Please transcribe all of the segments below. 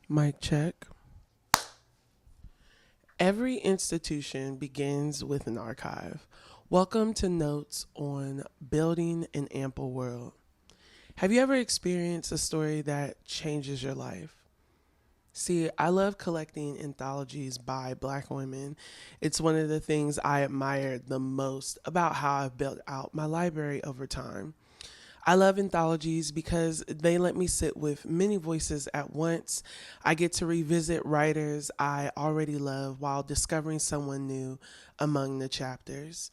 Mic check. Every institution begins with an archive. Welcome to Notes on Building an Ample World. Have you ever experienced a story that changes your life? See, I love collecting anthologies by Black women. It's one of the things I admire the most about how I've built out my library over time. I love anthologies because they let me sit with many voices at once. I get to revisit writers I already love while discovering someone new among the chapters.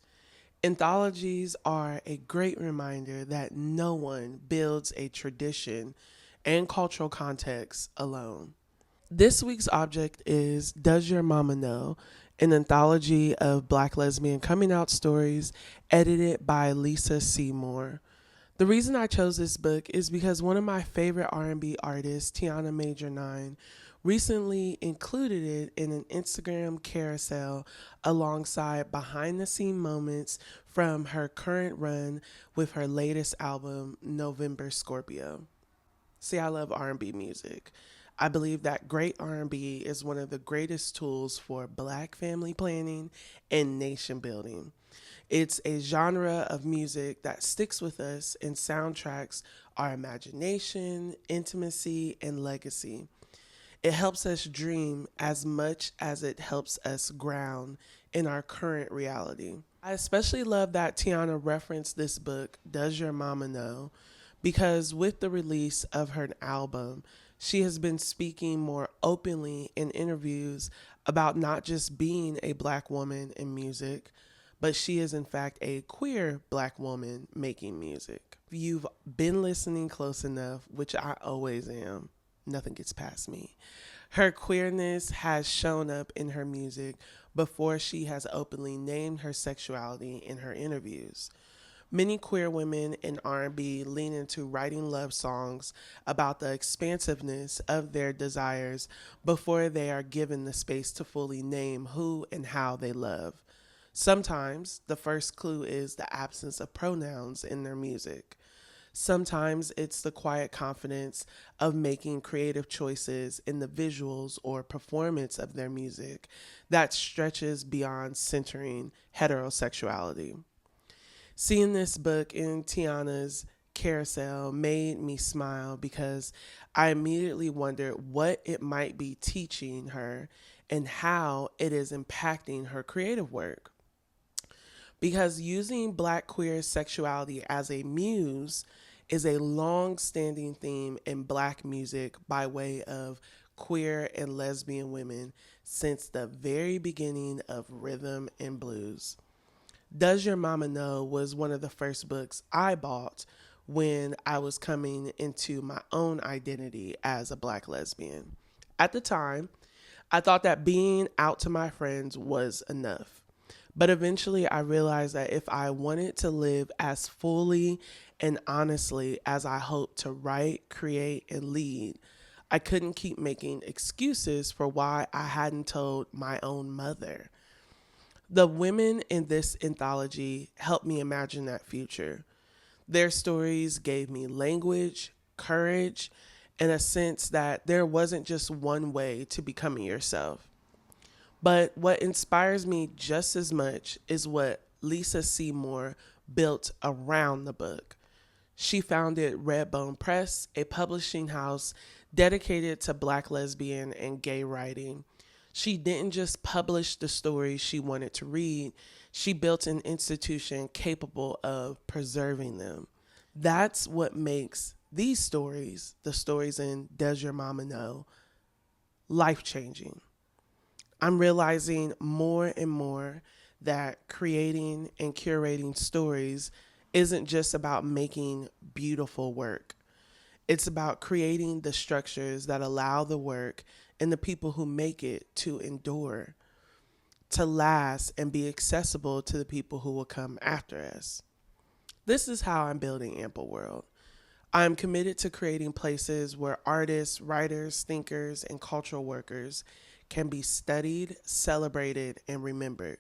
Anthologies are a great reminder that no one builds a tradition and cultural context alone. This week's object is Does Your Mama Know? An anthology of Black lesbian coming out stories edited by Lisa Seymour. The reason I chose this book is because one of my favorite R&B artists, Tiana Major 9, recently included it in an Instagram carousel alongside behind the scene moments from her current run with her latest album, November Scorpio. See, I love R&B music. I believe that great R&B is one of the greatest tools for Black family planning and nation building. It's a genre of music that sticks with us and soundtracks our imagination, intimacy, and legacy. It helps us dream as much as it helps us ground in our current reality. I especially love that Tiana referenced this book, Does Your Mama Know? Because with the release of her album, she has been speaking more openly in interviews about not just being a Black woman in music, but she is in fact a queer Black woman making music. If you've been listening close enough, which I always am, nothing gets past me. Her queerness has shown up in her music before she has openly named her sexuality in her interviews. Many queer women in R&B lean into writing love songs about the expansiveness of their desires before they are given the space to fully name who and how they love. Sometimes the first clue is the absence of pronouns in their music. Sometimes it's the quiet confidence of making creative choices in the visuals or performance of their music that stretches beyond centering heterosexuality. Seeing this book in Tiana's carousel made me smile because I immediately wondered what it might be teaching her and how it is impacting her creative work. Because using Black queer sexuality as a muse is a long standing theme in Black music by way of queer and lesbian women since the very beginning of rhythm and blues. Does Your Mama Know was one of the first books I bought when I was coming into my own identity as a Black lesbian. At the time, I thought that being out to my friends was enough. But eventually, I realized that if I wanted to live as fully and honestly as I hoped to write, create, and lead, I couldn't keep making excuses for why I hadn't told my own mother. The women in this anthology helped me imagine that future. Their stories gave me language, courage, and a sense that there wasn't just one way to becoming yourself. But what inspires me just as much is what Lisa Seymour built around the book. She founded Redbone Press, a publishing house dedicated to Black lesbian and gay writing. She didn't just publish the stories she wanted to read, she built an institution capable of preserving them. That's what makes these stories, the stories in Does Your Mama Know, life changing. I'm realizing more and more that creating and curating stories isn't just about making beautiful work. It's about creating the structures that allow the work and the people who make it to endure, to last, and be accessible to the people who will come after us. This is how I'm building Ample World. I'm committed to creating places where artists, writers, thinkers, and cultural workers can be studied, celebrated, and remembered.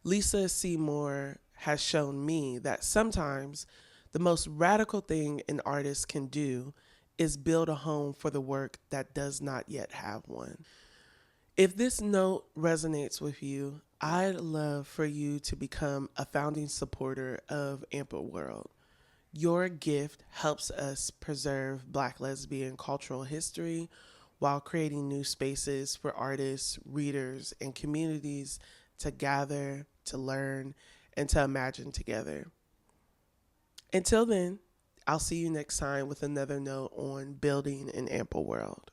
Lisa Seymour has shown me that sometimes the most radical thing an artist can do is build a home for the work that does not yet have one. If this note resonates with you, I'd love for you to become a founding supporter of Ample World. Your gift helps us preserve Black lesbian cultural history while creating new spaces for artists, readers, and communities to gather, to learn, and to imagine together. Until then, I'll see you next time with another note on building an ample world.